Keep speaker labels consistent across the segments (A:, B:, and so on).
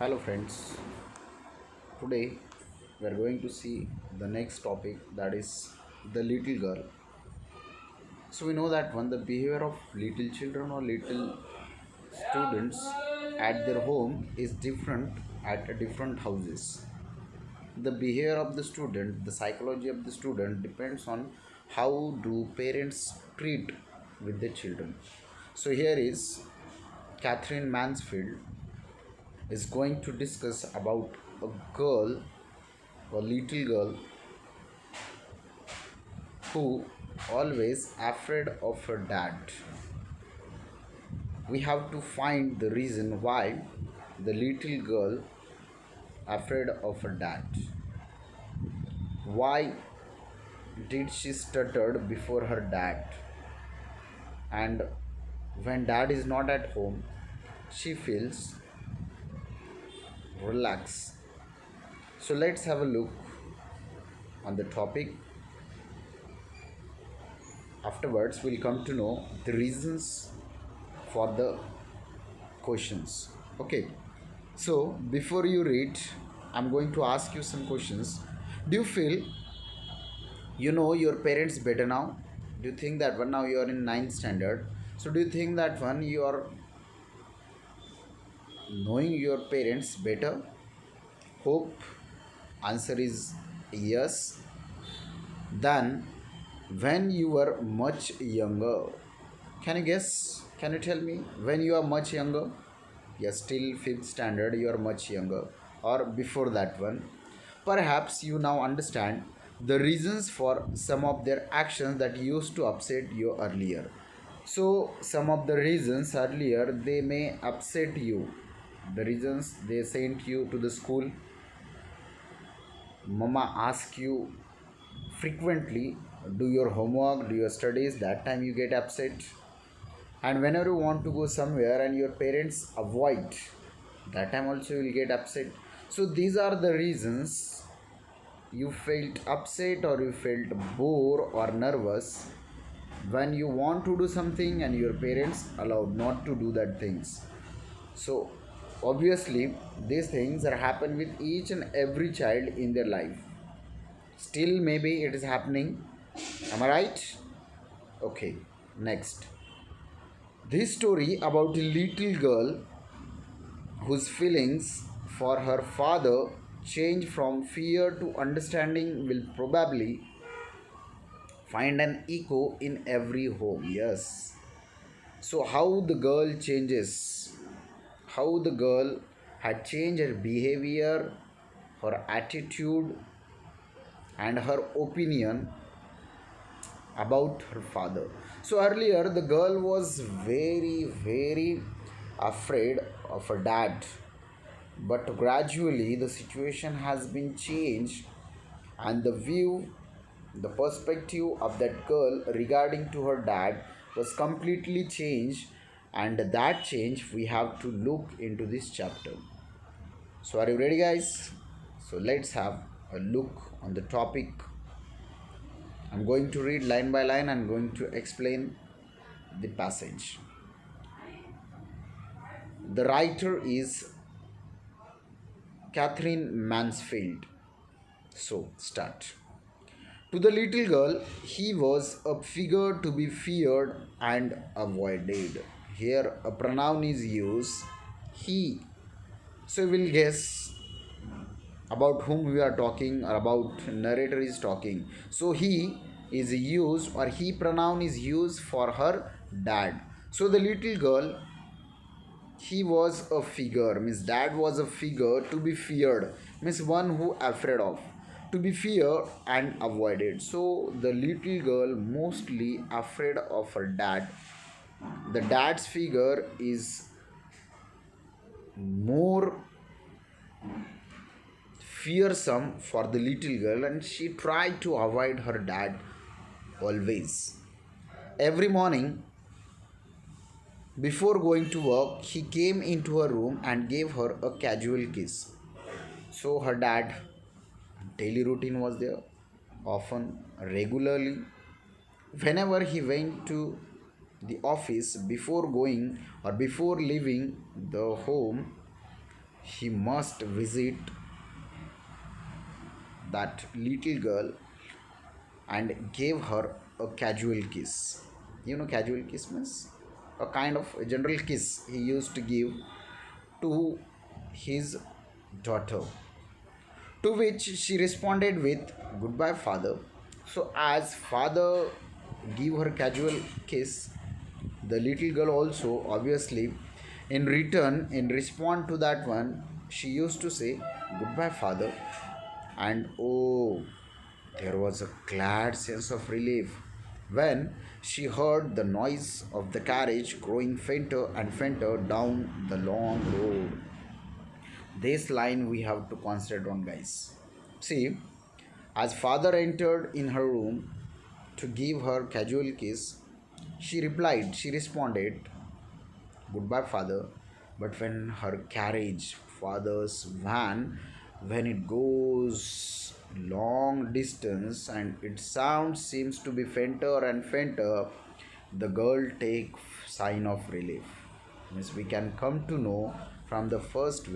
A: Hello friends, today we are going to see the next topic, that is the little girl. So we know that when the behavior of little children or little students at their home is different at a different houses. The behavior of the student, the psychology of the student depends on how do parents treat with the children. So here is Catherine Mansfield is going to discuss about a girl, a little girl who always afraid of her dad. We have to find the reason why the little girl afraid of her dad. Why did she stuttered before her dad? And when dad is not at home, she feels relaxed. So let's have a look on the topic. Afterwards, we'll come to know the reasons for the questions. Okay, so before you read, I'm going to ask you some questions. Do you feel you know your parents better now? Do you think that when now you are in ninth standard? So do you think that when you are knowing your parents better? Hope answer is yes. Then when you were much younger, can you guess? Can you tell me when you are much younger? Yes, still fifth standard, you are much younger, or before that one. Perhaps you now understand the reasons for some of their actions that used to upset you earlier. So, some of the reasons earlier they may upset you. The reasons they sent you to the school, mama ask you frequently, do your homework, do your studies, that time you get upset. And whenever you want to go somewhere and your parents avoid, that time also you will get upset. So these are the reasons you felt upset or you felt bored or nervous when you want to do something and your parents allowed not to do that things. So obviously these things are happen with each and every child in their life. Still maybe it is happening. Am I right? Okay, next. This story about a little girl whose feelings for her father change from fear to understanding will probably find an echo in every home. Yes. So, how the girl changes, how the girl had changed her behavior, her attitude, and her opinion about her father. So earlier, the girl was very afraid of her dad, but gradually the situation has been changed, and the view, the perspective of that girl regarding to her dad was completely changed, and that change we have to look into this chapter. So, are you ready, guys? So, let's have a look on the topic. I'm going to read line by line and going to explain the passage. The writer is Catherine Mansfield. So, start. To the little girl, he was a figure to be feared and avoided. Here, a pronoun is used, he. So, we'll guess about whom we are talking or about narrator is talking. So he is used, or he pronoun is used for her dad. So the little girl, he was a figure, means dad was a figure to be feared, means one who afraid of, to be feared and avoided. So the little girl mostly afraid of her dad. The dad's figure is more fearsome for the little girl, and she tried to avoid her dad always. Every morning before going to work, he came into her room and gave her a casual kiss. So her dad daily routine was there, often regularly. Whenever he went to the office, before going or before leaving the home, he must visit that little girl and gave her a casual kiss. You know, casual kiss means a kind of a general kiss he used to give to his daughter. To which she responded with, "Goodbye, father." So, as father gave her casual kiss, the little girl also, obviously, in return, in response to that one, she used to say, "Goodbye, father." And oh, there was a glad sense of relief when she heard the noise of the carriage growing fainter and fainter down the long road. This line we have to consider on, guys. See, as father entered in her room to give her casual kiss, she responded, "Goodbye, father." But when her carriage, father's van, when it goes long distance and its sound seems to be fainter and fainter, the girl take sign of relief. Means we can come to know from the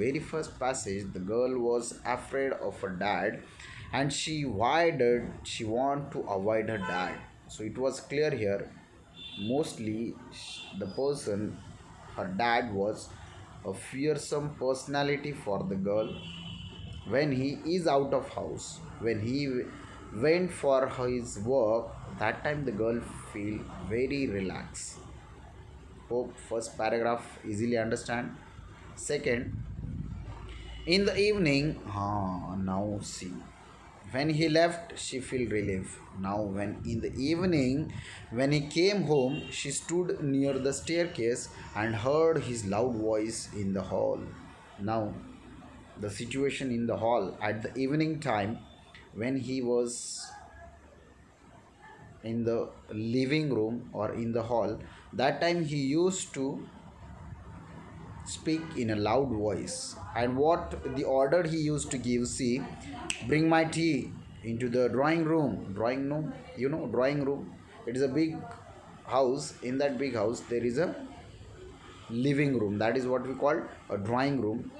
A: very first passage, the girl was afraid of her dad, and she want to avoid her dad. So it was clear here, mostly the person, her dad, was a fearsome personality for the girl. When he is out of house, when he went for his work, that time the girl feel very relaxed. Hope first paragraph easily understand. Second, in the evening, now see, when he left, she feel relief. Now when in the evening, when he came home, she stood near the staircase and heard his loud voice in the hall. Now the situation in the hall at the evening time, when he was in the living room or in the hall, that time he used to speak in a loud voice. And what the order he used to give, see, "Bring my tea into the drawing room." Drawing room, you know, drawing room, it is a big house. In that big house there is a living room, that is what we call a drawing room.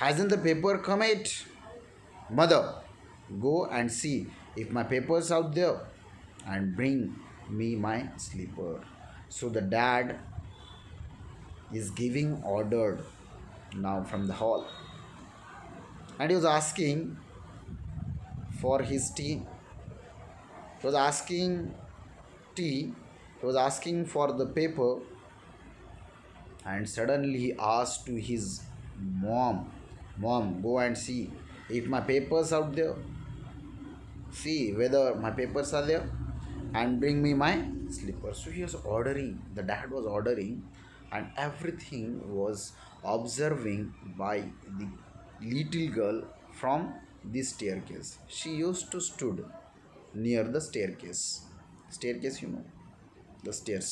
A: "Hasn't the paper come yet? Mother, go and see if my paper's out there and bring me my slipper." So the dad is giving order now from the hall, and he was asking for his tea. He was asking tea, he was asking for the paper, and suddenly he asked to his mom, "Mom, go and see if my papers out there. See whether my papers are there and bring me my slippers." So he was ordering, the dad was ordering, and everything was observing by the little girl from the staircase. She used to stood near the staircase. Staircase, you know, the stairs.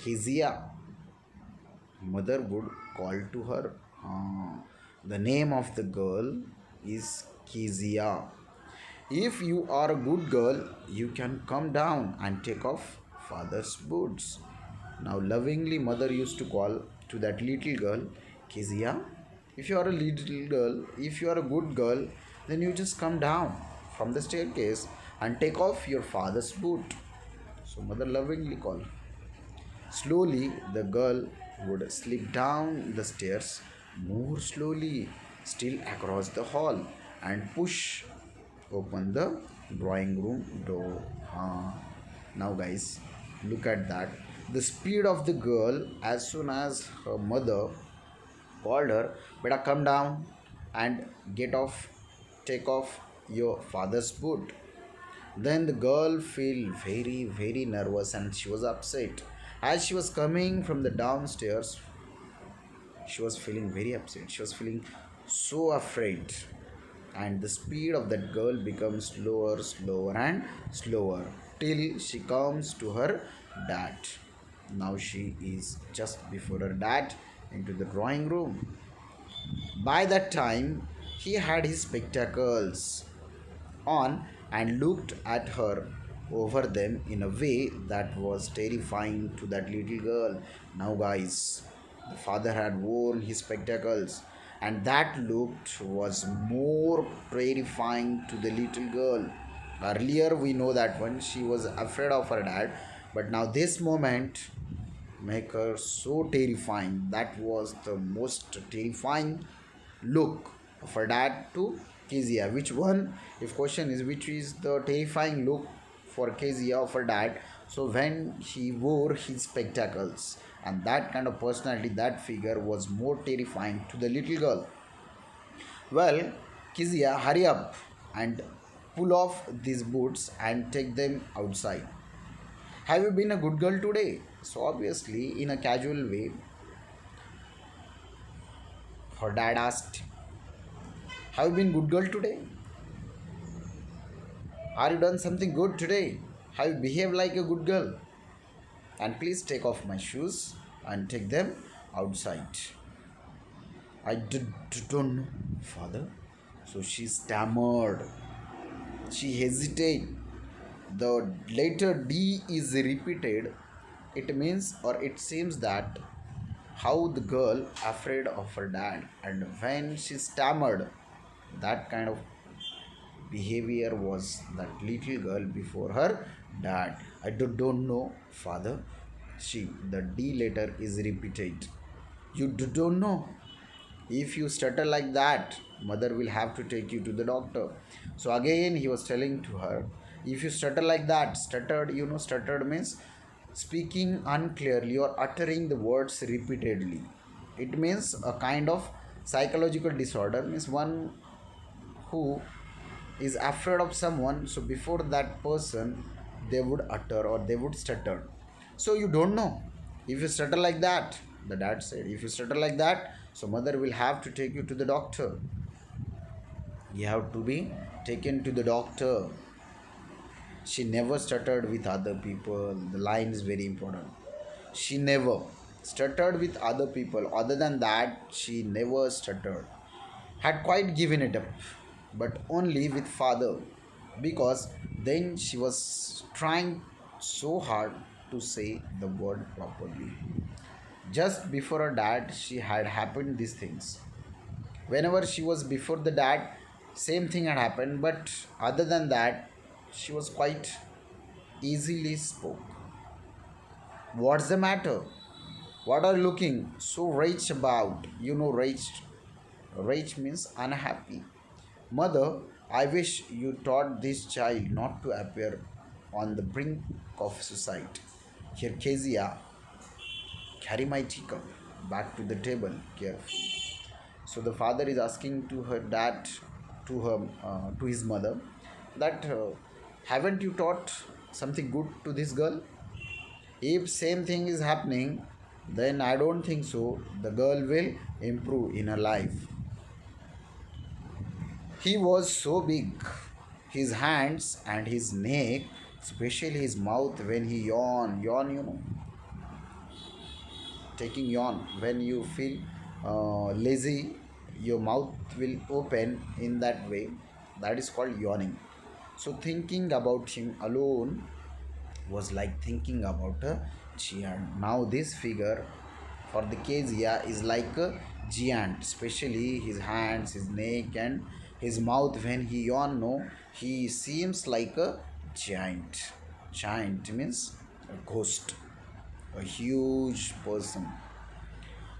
A: Kezia, mother would call to her. The name of the girl is Kezia. "If you are a good girl, you can come down and take off father's boots." Now, lovingly, mother used to call to that little girl, "Kezia, if you are a little girl, if you are a good girl, then you just come down from the staircase and take off your father's boot." So, mother lovingly called. Slowly, the girl would slip down the stairs more slowly, still across the hall, and push open the drawing room door. Now, guys, look at that. The speed of the girl, as soon as her mother called her, "Beta, come down and get off, take off your father's boot." Then the girl felt very, very nervous and she was upset. As she was coming from the downstairs, she was feeling very upset. She was feeling so afraid. And the speed of that girl becomes slower, slower, and slower till she comes to her dad. Now she is just before her dad into the drawing room. By that time, he had his spectacles on and looked at her over them in a way that was terrifying to that little girl. Now, guys, The father had worn his spectacles, and that look was more terrifying to the little girl. Earlier, we know that when she was afraid of her dad, but now this moment make her so terrifying. That was the most terrifying look of her dad to Kezia. Which one? If question is which is the terrifying look for Kezia of her dad, so when he wore his spectacles, and that kind of personality, that figure was more terrifying to the little girl. Well, Kezia, hurry up and pull off these boots and take them outside. Have you been a good girl today? So obviously, in a casual way, her dad asked, have you been good girl today? Are you done something good today? Have you behaved like a good girl? And please take off my shoes and take them outside. Don't know, father. So she stammered. She hesitated. The letter D is repeated. It means or it seems that how the girl afraid of her dad, and when she stammered, that kind of behavior was that little girl before her dad. Don't know, father. She, the D letter is repeated. You don't know. If you stutter like that, mother will have to take you to the doctor. So again, he was telling to her, if you stutter like that, stuttered, stuttered means speaking unclearly or uttering the words repeatedly. It means a kind of psychological disorder, means one who is afraid of someone, so before that person they would utter or they would stutter. So you don't know. If you stutter like that, the dad said, if you stutter like that, so mother will have to take you to the doctor. You have to be taken to the doctor. She never stuttered with other people. The line is very important. She never stuttered with other people. Other than that, she never stuttered. Had quite given it up, but only with father, because then she was trying so hard to say the word properly. Just before her dad, she had happened these things. Whenever she was before the dad, same thing had happened, but other than that, she was quite easily spoke. What's the matter? What are you looking so rage about? Rage. Rage means unhappy. Mother, I wish you taught this child not to appear on the brink of suicide. Here, Kezia, carry my teacup back to the table carefully. So the father is asking to her dad, to his mother, that haven't you taught something good to this girl? If same thing is happening, then I don't think so. The girl will improve in her life. He was so big, his hands and his neck, especially his mouth when he yawn, taking yawn. When you feel lazy, your mouth will open in that way. That is called yawning. So thinking about him alone was like thinking about a giant. Now this figure for the Kezia is like a giant, especially his hands, his neck, and his mouth. When he yawn, no, he seems like a giant. Giant means a ghost, a huge person.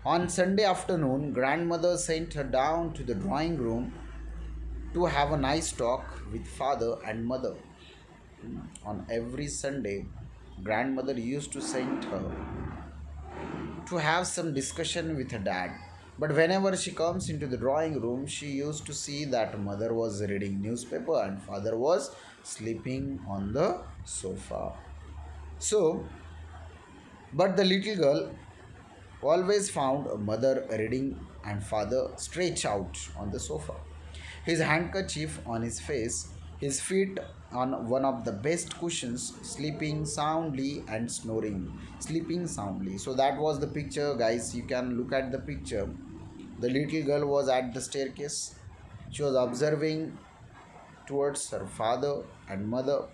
A: On Sunday afternoon, grandmother sent her down to the drawing room to have a nice talk with father and mother. On every Sunday, grandmother used to send her to have some discussion with her dad. But whenever she comes into the drawing room, she used to see that mother was reading newspaper and father was sleeping on the sofa. So, but the little girl always found a mother reading and father stretched out on the sofa, his handkerchief on his face, his feet on one of the best cushions, sleeping soundly and snoring. Sleeping soundly. So that was the picture, guys. You can look at the picture. The little girl was at the staircase. She was observing towards her father and mother.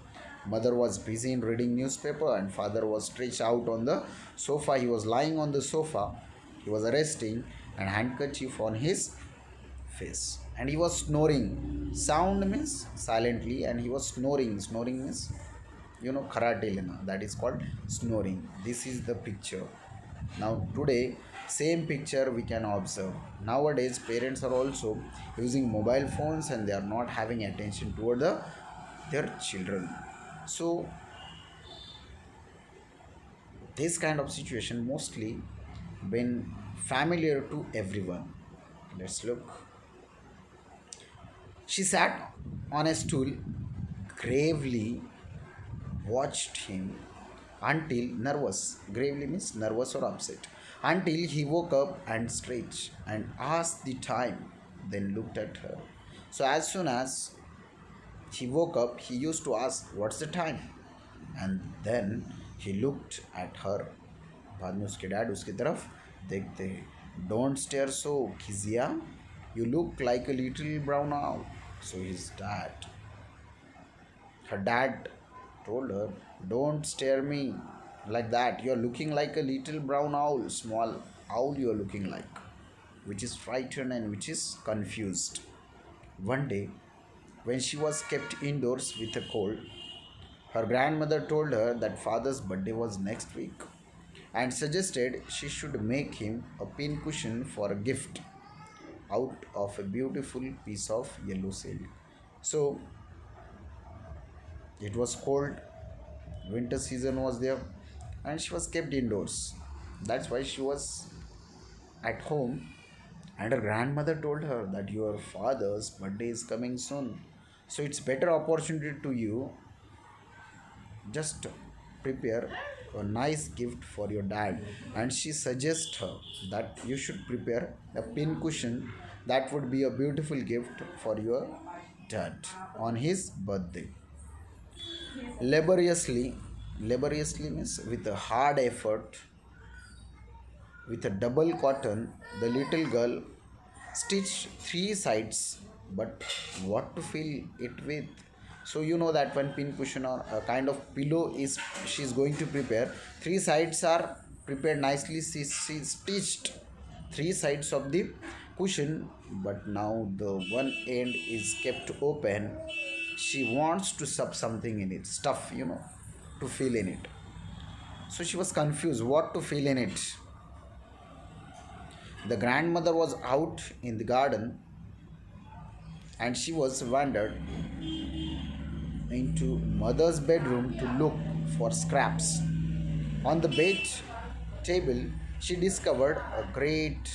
A: Mother was busy in reading newspaper and father was stretched out on the sofa. He was lying on the sofa He was arresting and handkerchief on his face. And he was snoring. Sound means silently, and he was snoring. Snoring means, karate lena. That is called snoring. This is the picture. Now, today, same picture we can observe. Nowadays, parents are also using mobile phones and they are not having attention toward their children. So, this kind of situation mostly been familiar to everyone. Let's look. She sat on a stool, gravely watched him until nervous. Gravely means nervous or upset. Until he woke up and stretched and asked the time, then looked at her. So as soon as he woke up, he used to ask, "What's the time?" And then he looked at her. बाद में उसके dad उसकी तरफ देखते हैं. "Don't stare so, Kizia. You look like a little brown owl." So his dad, her dad told her, "Don't stare me like that. You're looking like a little brown owl, small owl you're looking like, which is frightened and which is confused." One day, when she was kept indoors with a cold, her grandmother told her that father's birthday was next week and suggested she should make him a pin cushion for a gift out of a beautiful piece of yellow silk. So it was cold, winter season was there, and she was kept indoors. That's why she was at home, and her grandmother told her that your father's birthday is coming soon. So it's better opportunity to you. Just prepare a nice gift for your dad, and she suggests her that you should prepare a pin cushion that would be a beautiful gift for your dad on his birthday. Laboriously means with a hard effort, with a double cotton, the little girl stitched three sides, but what to fill it with? So you know that one pin cushion or a kind of pillow is she's going to prepare. Three sides are prepared nicely. She stitched three sides of the cushion, but now the one end is kept open. She wants to stuff something in it, stuff, to fill in it. So she was confused what to fill in it. The grandmother was out in the garden and she was wandered into mother's bedroom to look for scraps. On the bed table, she discovered a great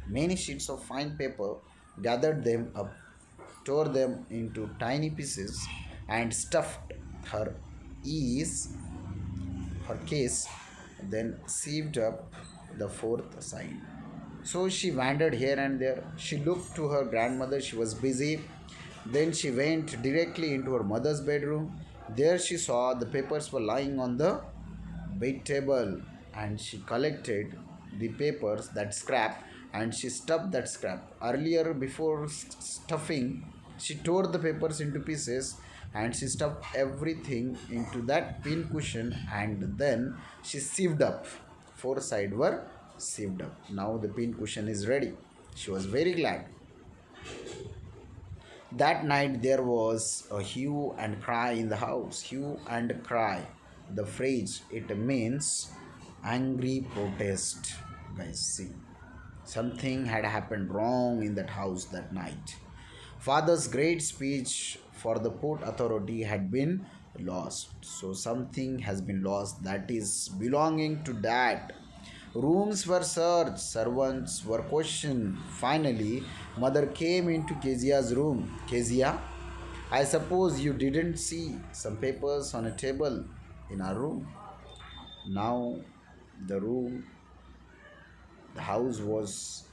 A: many sheets of fine paper, gathered them up, tore them into tiny pieces, and stuffed her ease, her case, then sieved up the fourth side. So she wandered here and there. She looked to her grandmother, she was busy. Then she went directly into her mother's bedroom. There she saw the papers were lying on the bed table, and she collected the papers, that scrap, and she stuffed that scrap. Earlier, before stuffing, she tore the papers into pieces and she stuffed everything into that pin cushion, and then she sieved up. Four sides were sieved up. Now the pin cushion is ready. She was very glad. That night there was a hue and cry in the house. Hue and cry. The phrase, it means angry protest. Guys, see. Something had happened wrong in that house that night. Father's great speech for the port authority had been lost. So something has been lost that is belonging to dad. Rooms were searched, servants were questioned. Finally, mother came into Kezia's room. Kezia, I suppose you didn't see some papers on a table in our room. Now, the room, the house was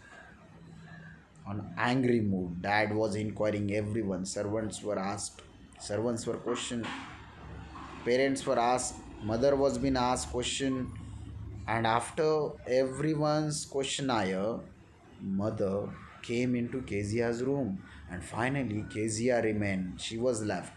A: on angry mood. Dad was inquiring everyone. Servants were asked. Servants were questioned. Parents were asked. Mother was being asked question. And after everyone's questionnaire, mother came into Kezia's room, and finally Kezia remained. She was left.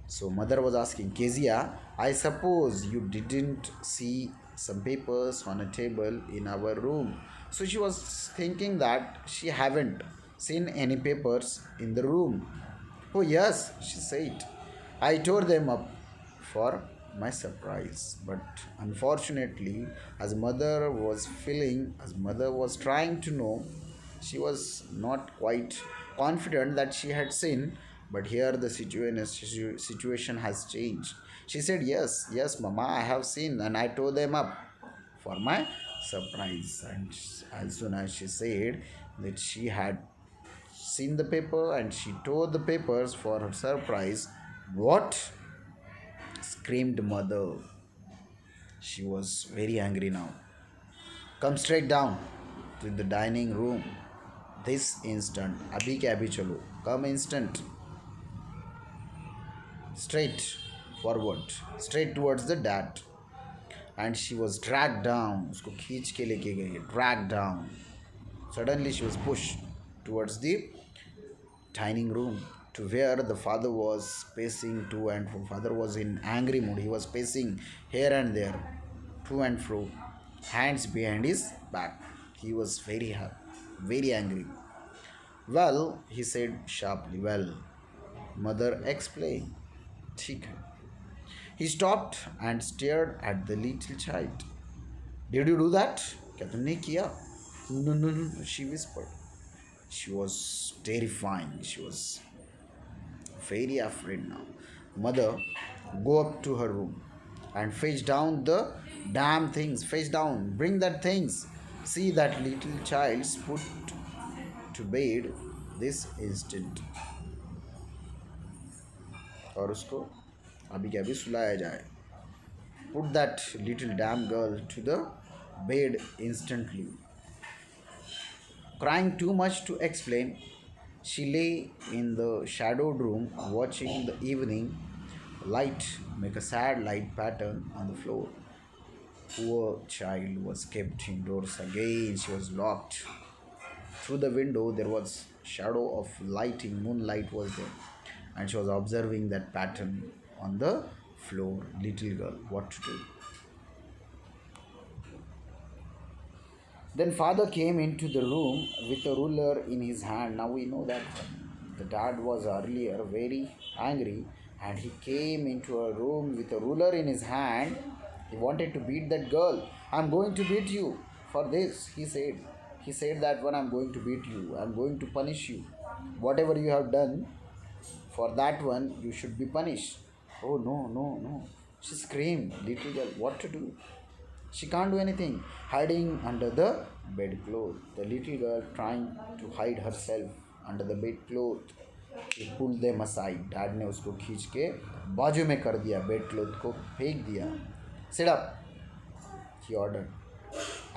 A: So mother was asking, Kezia, I suppose you didn't see some papers on a table in our room. So she was thinking that she haven't seen any papers in the room. Oh yes, she said. I tore them up for my surprise. But unfortunately, as mother was trying to know, she was not quite confident that she had seen. But here the situation has changed. She said, "Yes, yes, Mama, I have seen, and I tore them up for my surprise." And as soon as she said that she had seen the paper and she tore the papers for her surprise, what? Screamed mother. She was very angry now. Come straight down to the dining room. This instant. Abhi ke abhi chalo. Come instant. Straight forward. Straight towards the dad. And she was dragged down. उसको खींच के लेके गई. Dragged down. Suddenly she was pushed towards the dining room to where the father was pacing to and fro. Father was in angry mood. He was pacing here and there, to and fro, hands behind his back. He was very angry. Well, he said sharply. Well, mother explained. ठीक है. He stopped and stared at the little child. Did you do that? क्या तुमने किया? No, no, no, no, she whispered. She was terrifying. She was very afraid now. Mother, go up to her room and fetch down the damn things. Fetch down. Bring that things. See that little child's put to bed this instant. और उसको अभी के अभी सुलाया जाए. Put that little damn girl to the bed instantly. Crying too much to explain, she lay in the shadowed room watching the evening light make a sad light pattern on the floor. Poor child was kept indoors again. She was locked. Through the window there was shadow of lighting, moonlight was there, and she was observing that pattern on the floor. Little girl, what to do? Then father came into the room with a ruler in his hand. Now we know that the dad was earlier very angry and he came into a room with a ruler in his hand. He wanted to beat that girl. I'm going to beat you for this, he said. He said that when I'm going to beat you, I'm going to punish you. Whatever you have done, for that one you should be punished. Oh no, no, no. She screamed, little girl, what to do? She can't do anything. Hiding under the bedclothes. The little girl trying to hide herself under the bedclothes. He pulled them aside. Dad ने उसको खींच के बाजू में कर दिया. Bedclothes को फेंक दिया. Sit up, he ordered,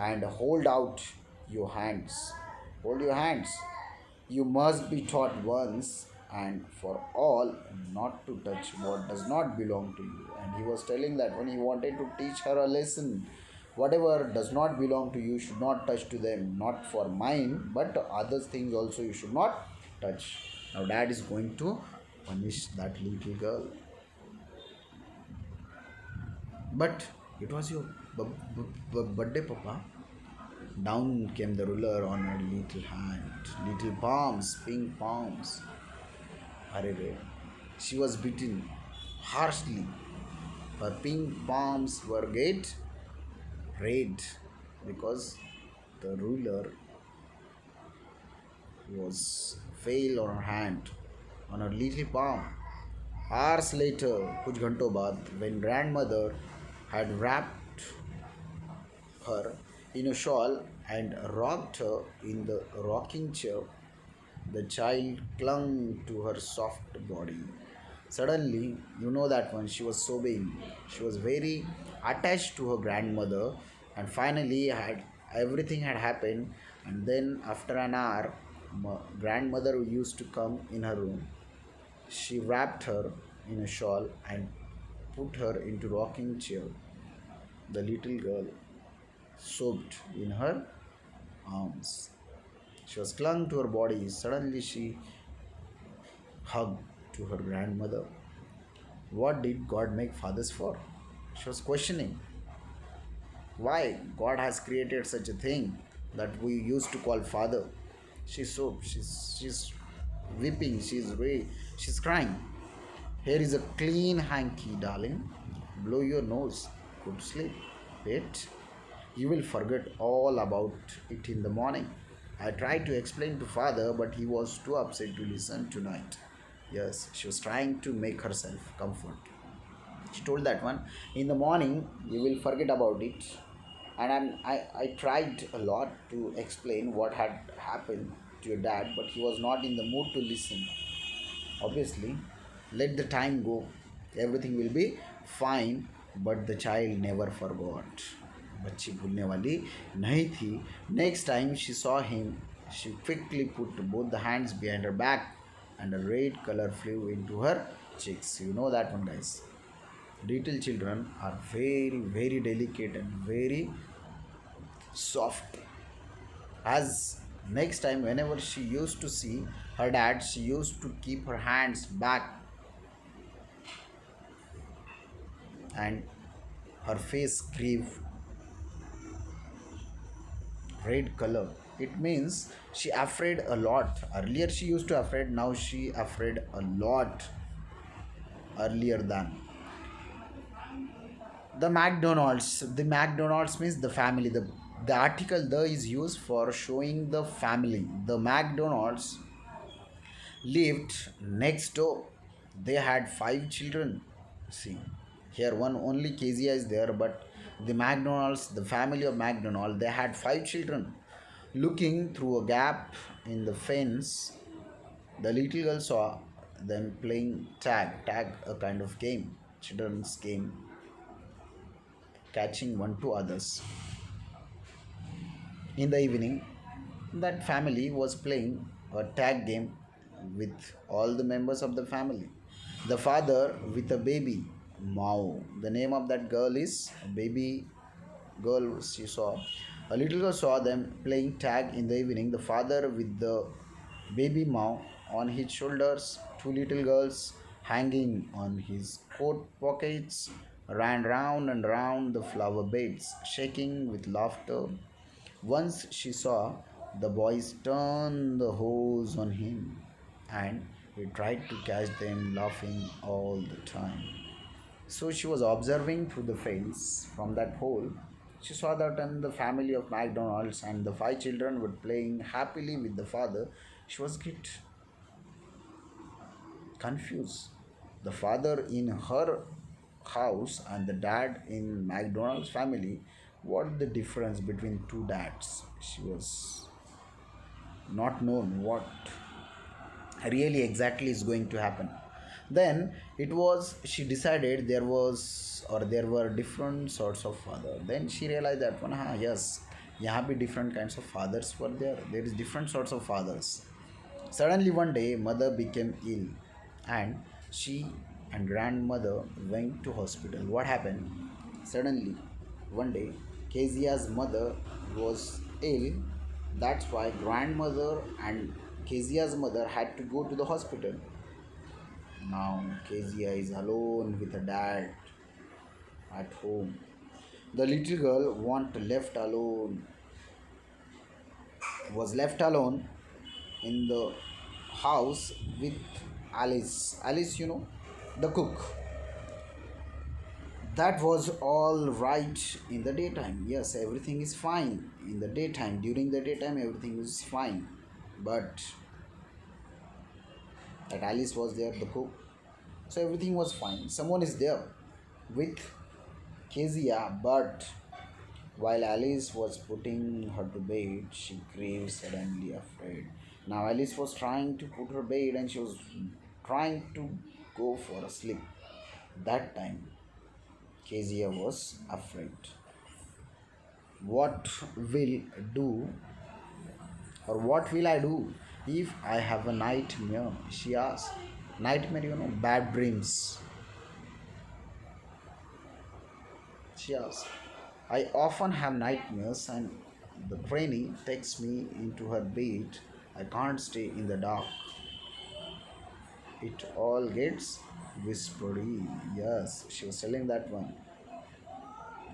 A: and hold out your hands. Hold your hands. You must be taught once and for all not to touch what does not belong to you. And he was telling that when he wanted to teach her a lesson, whatever does not belong to you should not touch to them, not for mine, but other things also you should not touch. Now dad is going to punish that little girl. But it was your birthday, Papa. Down came the ruler on her little hand, little palms, pink palms. Arre, she was beaten harshly. Her pink palms were get red because the ruler was fail on her hand, on her little palm. Hours later, कुछ घंटों बाद, when grandmother had wrapped her in a shawl and rocked her in the rocking chair, the child clung to her soft body. Suddenly, you know that one, she was sobbing. She was very attached to her grandmother, and finally, had everything had happened. And then, after an hour, grandmother used to come in her room. She wrapped her in a shawl and put her into rocking chair. The little girl sobbed in her arms. She was clung to her body. Suddenly she hugged to her grandmother. What did God make fathers for? She was questioning. Why God has created such a thing that we used to call father? She's weeping, she's crying. Here is a clean hanky, darling. Blow your nose. Good sleep. Wait. You will forget all about it in the morning. I tried to explain to father, but he was too upset to listen tonight. Yes, she was trying to make herself comfort. She told that one, in the morning you will forget about it. And I tried a lot to explain what had happened to your dad, but he was not in the mood to listen. Obviously, let the time go, everything will be fine. But the child never forgot. बच्ची भूलने वाली नहीं थी. Next time she saw him, she quickly put both the hands behind her back, and a red color flew into her cheeks. You know that one, guys. Little children are very, very delicate and very soft. As next time, whenever she used to see her dad, she used to keep her hands back, and her face grew red color. It means she afraid a lot. Earlier she used to afraid, now she afraid a lot earlier than. The McDonald's means the family. The article the is used for showing the family. The McDonald's lived next door. They had five children. See, here one only Kezia is there, but the family of McDonald, they had five children. Looking through a gap in the fence, the little girl saw them playing tag, a kind of game, children's game, catching one to others. In the evening, that family was playing a tag game with all the members of the family. The father with a baby, Mao. The name of that girl is baby girl. She saw a little girl saw them playing tag in the evening. The father with the baby Mao on his shoulders, two little girls hanging on his coat pockets, ran round and round the flower beds, shaking with laughter. Once she saw the boys turn the hose on him, and he tried to catch them laughing all the time. So she was observing through the fence from that hole. She saw that in the family of McDonald's and the five children were playing happily with the father. She was get confused. The father in her house and the dad in McDonald's family. What the difference between two dads? She was not known what really exactly is going to happen. Then it was she decided there were different sorts of father. Then she realized that one, yes, यहाँ be different kinds of fathers were there. There is different sorts of fathers. Suddenly one day, mother became ill, and she and grandmother went to hospital. What happened? Suddenly, one day, Kezia's mother was ill. That's why grandmother and Kezia's mother had to go to the hospital. Now Kezia is alone with her dad at home. The little girl was left alone in the house with Alice. Alice, the cook. That was all right in the daytime. Yes, everything is fine in the daytime. During the daytime, everything is fine. But that Alice was there, the cook. So everything was fine. Someone is there with Kezia, but while Alice was putting her to bed, she grew suddenly afraid. Now Alice was trying to put her bed and she was trying to go for a sleep. That time, Kezia was afraid. What will do what will I do if I have a nightmare? She asked. Nightmare, bad dreams. She asked. I often have nightmares, and the granny takes me into her bed. I can't stay in the dark. It all gets whispery. Yes, she was telling that one.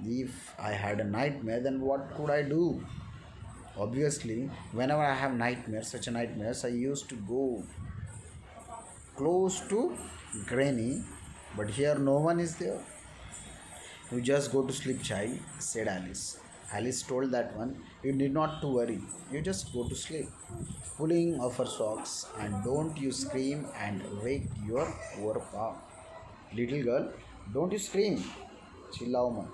A: If I had a nightmare, then what could I do? Obviously, whenever I have nightmares, such a nightmares, I used to go close to Granny, but here no one is there. You just go to sleep, child, said Alice. Alice told that one, you need not to worry. You just go to sleep. Pulling off her socks, and don't you scream and wake your poor pa. Little girl, don't you scream. Chilla woman.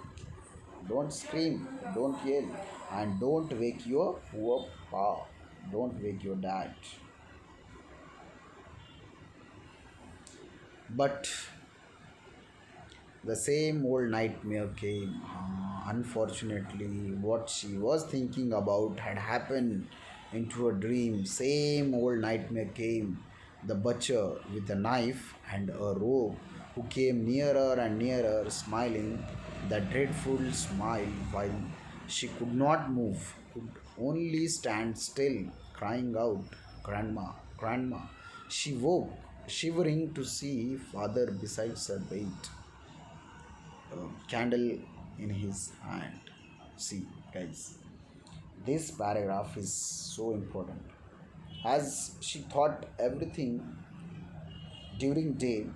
A: Don't scream, don't yell, and don't wake your poor pa. Don't wake your dad. But the same old nightmare came. Unfortunately, what she was thinking about had happened into a dream. Same old nightmare came. The butcher with a knife and a rope who came nearer and nearer, smiling that dreadful smile while she could not move, could only stand still, crying out, Grandma, Grandma. She woke, shivering to see father beside her bed, candle in his hand. See, guys, this paragraph is so important. As she thought everything during day,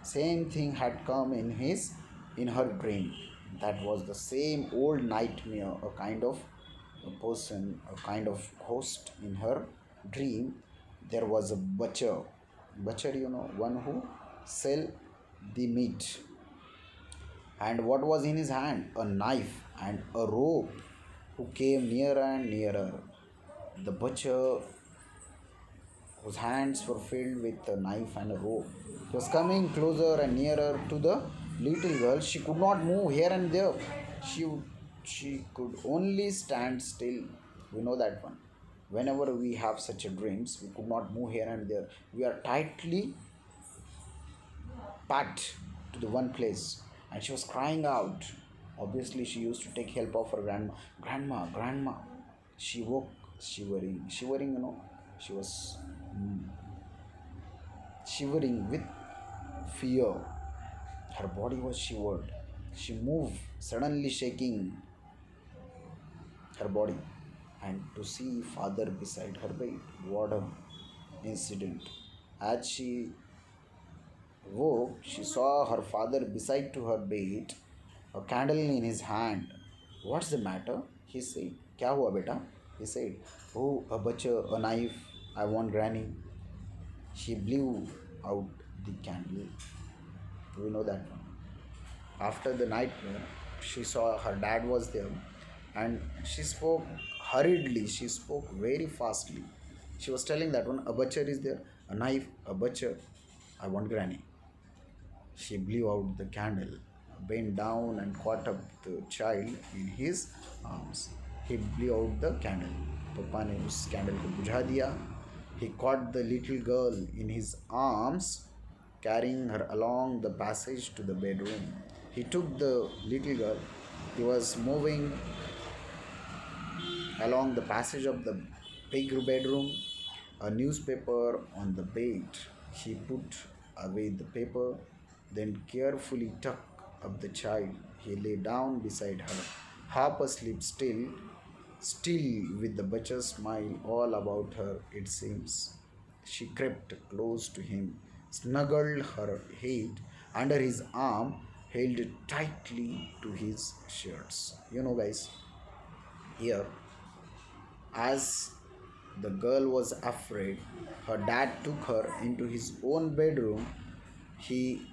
A: same thing had come in her dream. That was the same old nightmare, a kind of a person, a kind of ghost in her dream. There was a butcher, one who sell the meat. And what was in his hand? A knife and a rope, who came nearer and nearer. The butcher, whose hands were filled with a knife and a rope, was coming closer and nearer to the little girl. She could not move here and there. She, she could only stand still. We know that one. Whenever we have such a dreams, we could not move here and there. We are tightly packed to the one place, and she was crying out. Obviously, she used to take help of her grandma. Grandma, grandma. She woke shivering, She was shivering with fear. Her body was shivered. She moved, suddenly shaking her body, and to see father beside her bed. What a incident. As she woke, she saw her father beside to her bed, a candle in his hand. What's the matter? He said. Kya hua beta? He said. Oh, a butcher, a knife. I want granny. She blew out the candle. We know that one. After the nightmare, she saw her dad was there, and she spoke hurriedly. She spoke very fastly. She was telling that one, a butcher is there, a knife, a butcher. I want granny. She blew out the candle, bent down and caught up the child in his arms. He blew out the candle. पापा ने उस candle को बुझा दिया. He caught the little girl in his arms, carrying her along the passage to the bedroom. He took the little girl. He was moving along the passage of the big bedroom, a newspaper on the bed. He put away the paper, then carefully took up the child. He lay down beside her, half asleep still with the butcher's smile all about her, it seems. She crept close to him, snuggled her head under his arm, held tightly to his shirts. Guys, here, as the girl was afraid, her dad took her into his own bedroom. He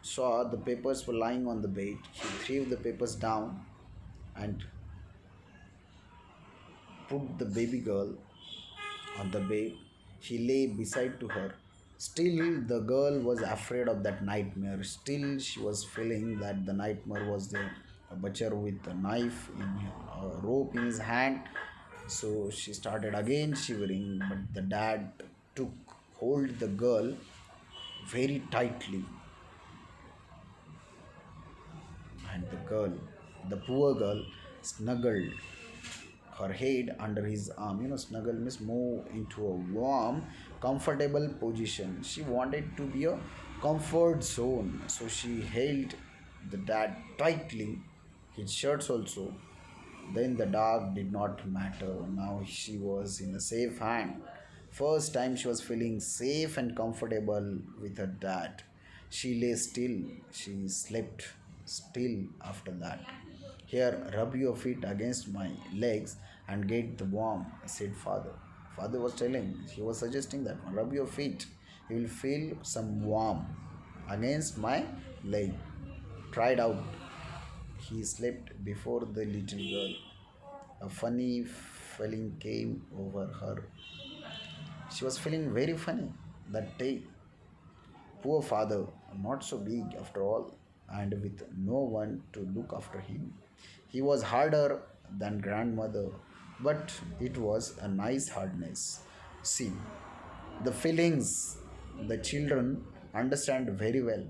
A: saw the papers were lying on the bed. He threw the papers down and put the baby girl on the bed. He lay beside to her. Still, the girl was afraid of that nightmare. Still, she was feeling that the nightmare was there. A butcher with a knife in a rope in his hand. So she started again shivering, but the dad took hold the girl very tightly, and the poor girl, snuggled her head under his arm. Snuggle means move into a warm, comfortable position. She wanted to be a comfort zone, so she held the dad tightly his shirts also. Then the dark did not matter. Now she was in a safe hand. First time she was feeling safe and comfortable with her dad. She lay still. She slept still after that. Here, rub your feet against my legs and get the warm, said father. Father was telling, he was suggesting that rub your feet. You will feel some warm against my leg. Tried out. He slept before the little girl. A funny feeling came over her. She was feeling very funny that day. Poor father, not so big after all, and with no one to look after him. He was harder than grandmother, but it was a nice hardness. See, the feelings the children understand very well.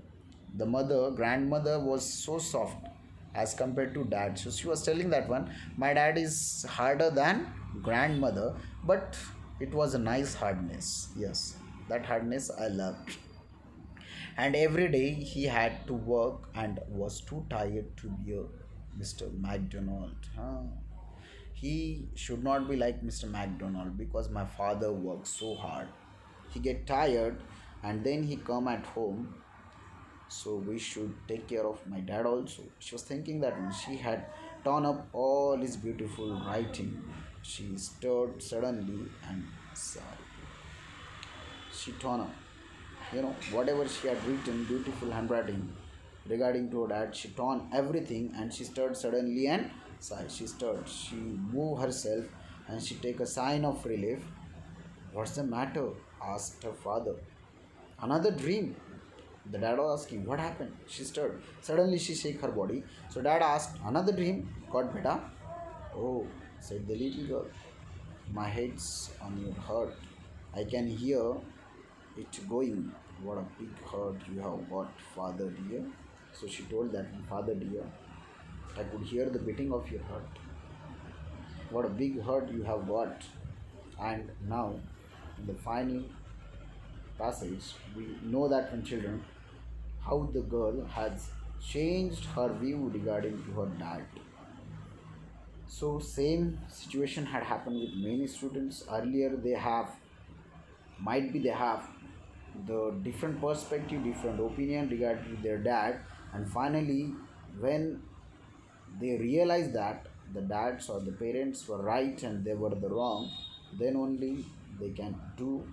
A: The mother, grandmother was so soft as compared to dad. So she was telling that one, my dad is harder than grandmother, but it was a nice hardness. Yes, that hardness I loved. And every day he had to work and was too tired to be a Mr. McDonald. Huh? He should not be like Mr. McDonald because my father works so hard. He get tired and then he come at home. So we should take care of my dad also. She was thinking that when she had torn up all his beautiful writing, she stirred suddenly and sighed. She torn up. Whatever she had written, beautiful handwriting regarding to her dad, she torn everything and she stirred suddenly and sighed. She stirred. She moved herself and she take a sign of relief. What's the matter? Asked her father. Another dream. The dad was asking, what happened? She stirred. Suddenly she shake her body. So dad asked, another dream? God beta? Oh, said the little girl. My head's on your heart. I can hear it going. What a big heart you have got, father dear. So she told that, father dear, I could hear the beating of your heart. What a big heart you have got. And now, in the final passage, we know that from children how the girl has changed her view regarding to her dad. So same situation had happened with many students earlier. They have, might be they have the different perspective, different opinion regarding their dad, and finally when they realize that the dads or the parents were right and they were the wrong, then only they can do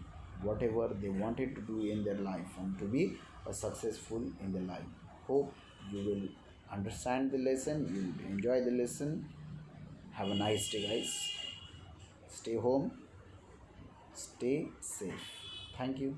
A: whatever they wanted to do in their life and to be a successful in their life. Hope you will understand the lesson, you will enjoy the lesson. Have a nice day, guys. Stay home, stay safe. Thank you.